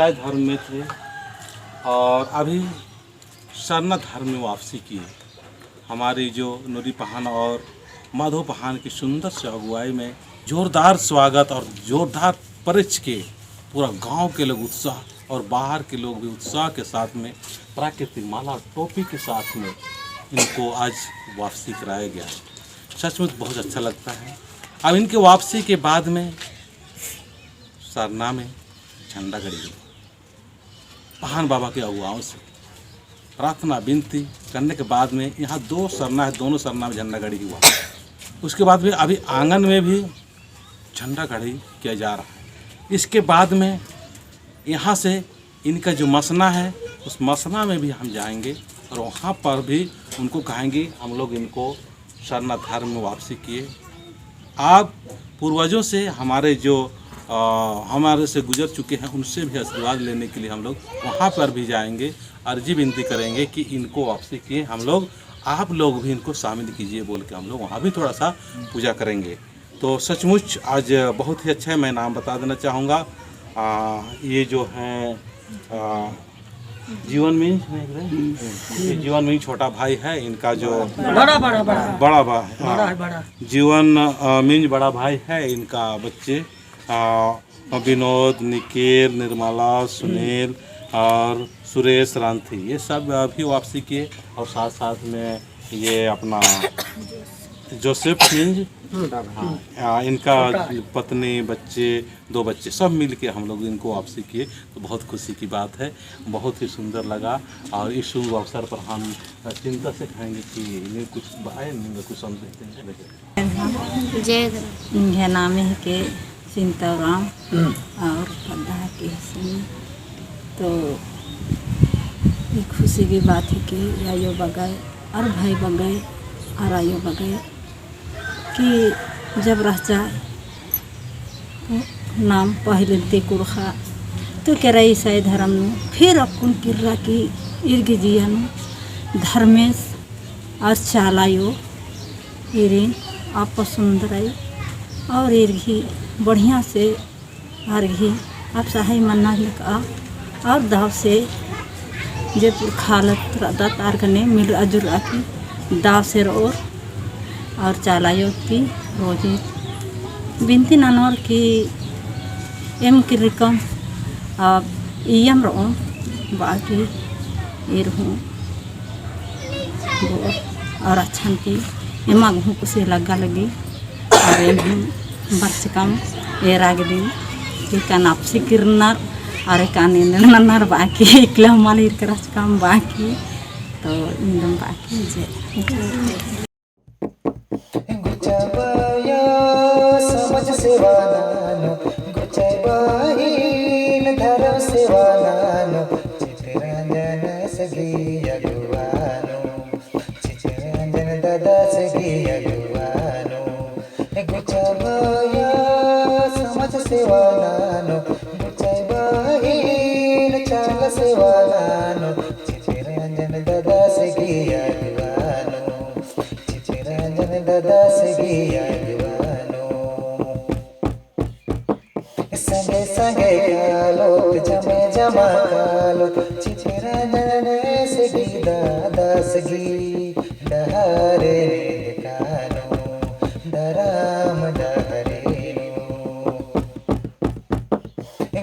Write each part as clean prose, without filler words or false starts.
ईसाई धर्म में थे और अभी सरना धर्म में वापसी की। हमारी जो नूरी पहान और माधो पहान की सुंदर से अगुवाई में जोरदार स्वागत और जोरदार परिच के पूरा गांव के लोग उत्साह और बाहर के लोग भी उत्साह के साथ में प्राकृतिक माला टोपी के साथ में इनको आज वापसी कराया गया। सचमुच बहुत अच्छा लगता है। अब इनके वापसी के बाद में सरना में झंडा गड़ी गई। पहान बाबा के अगुवाओं से प्रार्थना विनती करने के बाद में यहाँ 2 सरना है, दोनों सरना में झंडा गड़ी हुआ। उसके बाद भी अभी आंगन में भी झंडा गड़ी किया जा रहा है। इसके बाद में यहाँ से इनका जो मसना है उस मसना में भी हम जाएंगे और वहाँ पर भी उनको कहेंगे हम लोग इनको सरना धर्म में वापसी किए। आप पूर्वजों से हमारे जो हमारे से गुजर चुके हैं उनसे भी आशीर्वाद लेने के लिए हम लोग वहाँ पर भी जाएंगे, अर्जी विनती करेंगे कि इनको वापसी किए हम लोग, आप लोग भी इनको शामिल कीजिए बोल के हम लोग वहाँ भी थोड़ा सा पूजा करेंगे। तो सचमुच आज बहुत ही अच्छा है। मैं नाम बता देना चाहूँगा, ये जो हैं जीवन मिंज, ये जीवन मिंज छोटा भाई है, इनका जो बड़ा भाई जीवन मिंज बड़ा भाई है, इनका बच्चे विनोद, निकेल, निर्मला, सुनील और सुरेश, रांथी, ये सब भी वापसी किए। और साथ साथ में ये अपना जोसेफ मिंज, इनका पत्नी, बच्चे, 2 बच्चे सब मिल के हम लोग इनको वापसी किए। तो बहुत खुशी की बात है, बहुत ही सुंदर लगा। और इस शुभ अवसर पर हम चिंता से कहेंगे कि इन्हें कुछ भाई कुछ संदेश देंगे। जय नाम है के चिंताराम और पद्धा के सिंह। तो ये खुशी की बात है कि आयो बगाए और भाई बगाए और आयो बगाए कि जब रह जाए नाम पहले ते कुरखा तो कह रहा ईसाई धर्म में फिर अपन किर्रा की इर्ग जियन धर्मेश और चालायो इरिन आप सुंदर आई और इर्घी बढ़िया से अर्घी आप सहाय मन्ना लिखा और दाव से जयपुर खालत रदा तार करने मिल अजुर आकी दाव से और चालायो की रोजी बिनती नानोर की एम की रिकम अब ईयम रो बाकी इरहूँ और अच्छा की एमा घूँ कुछ लगा लगी और एम बस कम ये राग दिन कि कान आपसी किरनार अरे कान नन्नार बाकी इकला माली करस काम बाकी तो इंदम बाकी जे गुचाबाया समझ सेवानानो गुचाबाहीन धर्म सेवानानो चित्ररंजन सगी अगुवानो चित्ररंजन दादा सगी अगुवानो गुचाबाया समझ सेवानानो गुचाबाहीन चाल सेवानानो चित्ररंजन दादा सगी अगुवानो चित्ररंजन दादा सगी अगुवानो संगे संगे कालो जमे जमा कालो चित्ररंजन सगी दादा सगी डहारे कानो दराम डहरेनो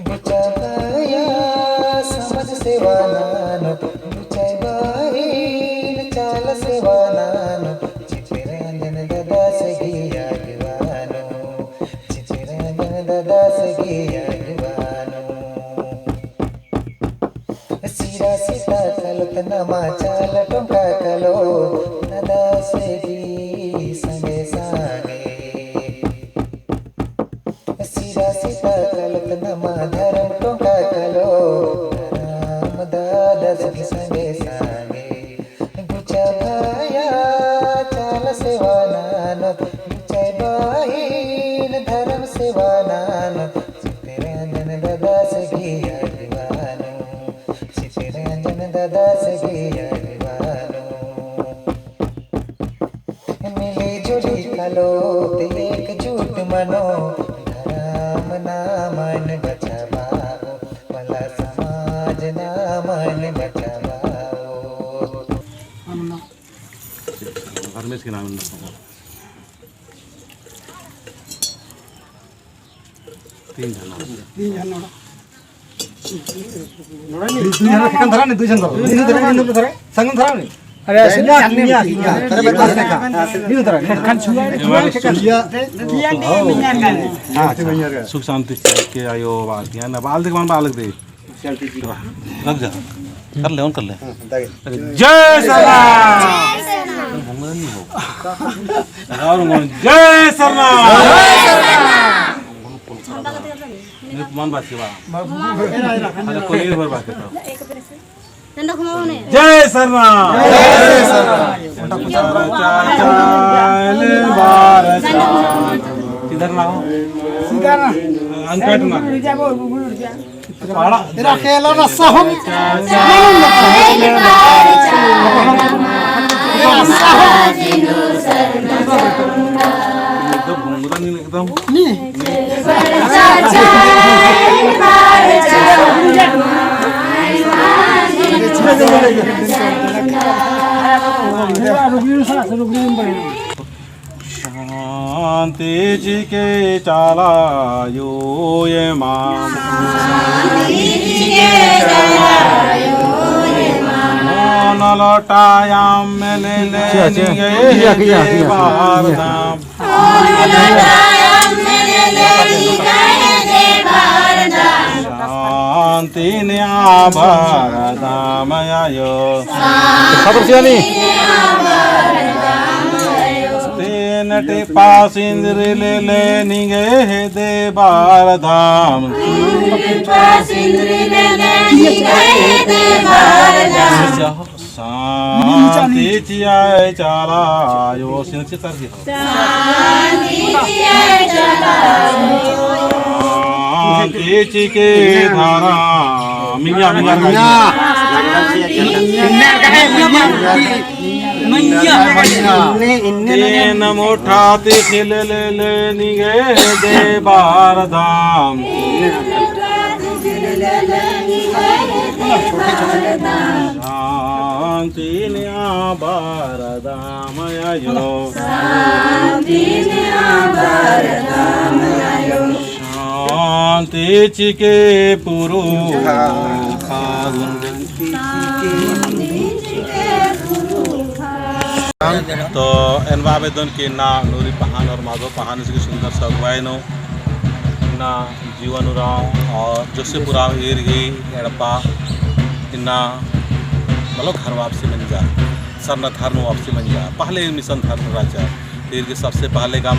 गुचाबाया समझ सेवानानो गुचाबाहीन चाल सेवानानो चित्ररंजन दादा सगी अगुवानो चित्ररंजन दादा सगी अगुवानो सीरा सीता कलो तनमा चाल टोका कलो दादा सगी संगे संगे सीरा सीता कलो तनमा धर्म टोका कलो राम दादा सगी संगे संगे गुचाबाया चाल सेवानानो गुचाबाहीन धर्म सेवानानो चित्ररंजन दादा सगी अगुवानो चित्ररंजन दादा सगी अगुवानो मिली जुली कलो एकजुट मनो धर्म नामन बचावाओ मला दामन बचाओ। धर्मेश के नाम तीन जन सुख शांति के आयो बाल बाल देख बाल दे रख जा कर ले कर ले जय सरनाम जय सरनाम मन बात के बाद कोई एक बार बात करता जय सरनाम इधर ना हो अनकट ना तेरा खेला रस्सा हो एकदम शांति जी के चालायो ये माम न लौटायाम में ले गए बार धाम शांति न्याभारदामयायो तेन टिपा सिंदर ले ले निगे दे बार धाम शांति चियाय चालायो सिंची तरगी शांति चिके धारा मिया तेन मोठाते खिल ले निगे दे बार धाम शांति न्याभारदामयायो शांति चिके पुरु तो एनवा आवेदन के ना नूरी पहान और माधव पहान की सुंदर सा अगुवाई नो ना जीवन राव और जोसेपुराव एरगी एड़पा इन्ना मतलब घर वापसी बन जा सरना धर्म वापसी बन जा पहले मिशन धर्म राजा फिर के सबसे पहले काम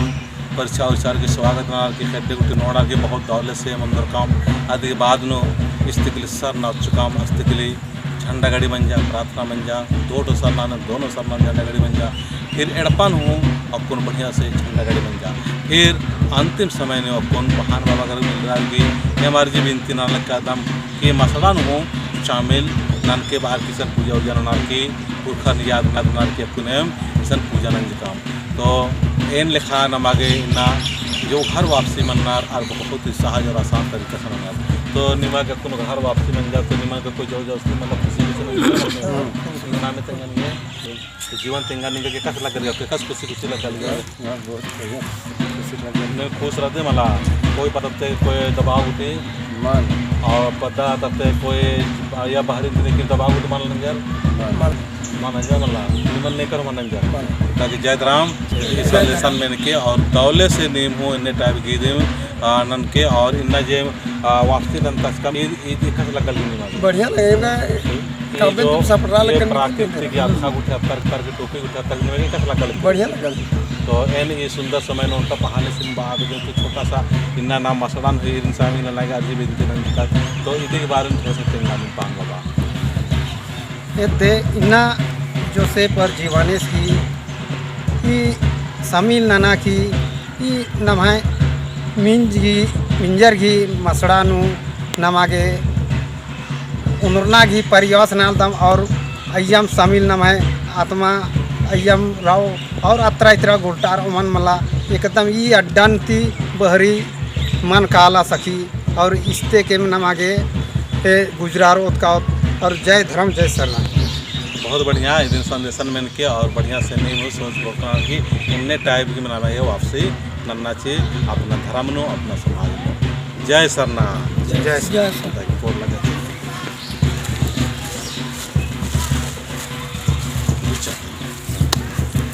परीक्षा उच्चार के स्वागत की खड्डे गुट्टी नोड़ा के बहुत दौलत से मंदिर काम आदि के बाद नो इस्तिकली सर ना चुकाम अस्तिकली झंडा गाड़ी बन जा प्रार्थना बन जा दो सरना दोनों सरना झंडा गाड़ी बन जा फिर एड़पन हूँ अक्न बढ़िया से झंडा गाड़ी बन जा फिर अंतिम समय ने अक्न महान बाबा कर मिल रहा की हमारी जी बिनती नानक का दम के मसलान हूँ शामिल नान के बाहर किसन पूजा उजा नार की पुरखा याद नार के अक्न किसन पूजा नंज काम तो एन लिखा नमागे ना जो घर वापसी मननार और बहुत ही सहज और आसान तरीके से मनार तो निमा के कोनो घर वापसी मन जा तो निमा के कोई जो मतलब खुशी नाम में तंगा नहीं है तो जीवन तंगा नहीं के कस लग गया कस खुशी लग गया मैं खुश रहते मला कोई पतते कोई दबाव उठे मान और पता तते कोई या बाहरी दिन के दबाव उठ मान लंगर मान जा मला निमन नहीं कर मान जा ताकि जयराम इस लेसन में के और दौले से नेम हो इन्ने टाइप की दे नन के और इन्ना जे वापसी नन तक का ये कस लगल नहीं बढ़िया लगेगा जो प्राकृतिक यात्रा उठा कर के टोपी उठा तक में कस लगल बढ़िया लगल तो एन ये सुंदर समय में उनका पहाड़ से बाद जो छोटा सा इन्ना नाम मसलान है इंसान में लगा अजीब इनका तो इसी के बारे में थोड़ा सा तेंगानी पांग बाबा ये दे इन्ना जो से पर जीवानेस की ई समील नाना की ई नमाय मिंजर घी मसड़ानु नमागे उनरना घी परिवास नालदम और अय्यम समील नमाय आत्मा अय्यम राव और अत्रा इतरा गुलटार मन मला एकदम ई अड्डन ती बहरी मन काला सखी और इस्ते के नमागे गुजरार का और जय धर्म जय सरनाथ। बहुत बढ़िया ಇದನ್ನ ಸಂದೇಶನ ಮೇನಕ್ಕೆ और बढ़िया से नहीं सोच बोलता कि इन्ने टाइप की मनाना है वापसी नन्ना चाहिए अपना धर्म नो अपना समाज नो। जय सरनाथ। जय सरनाथ।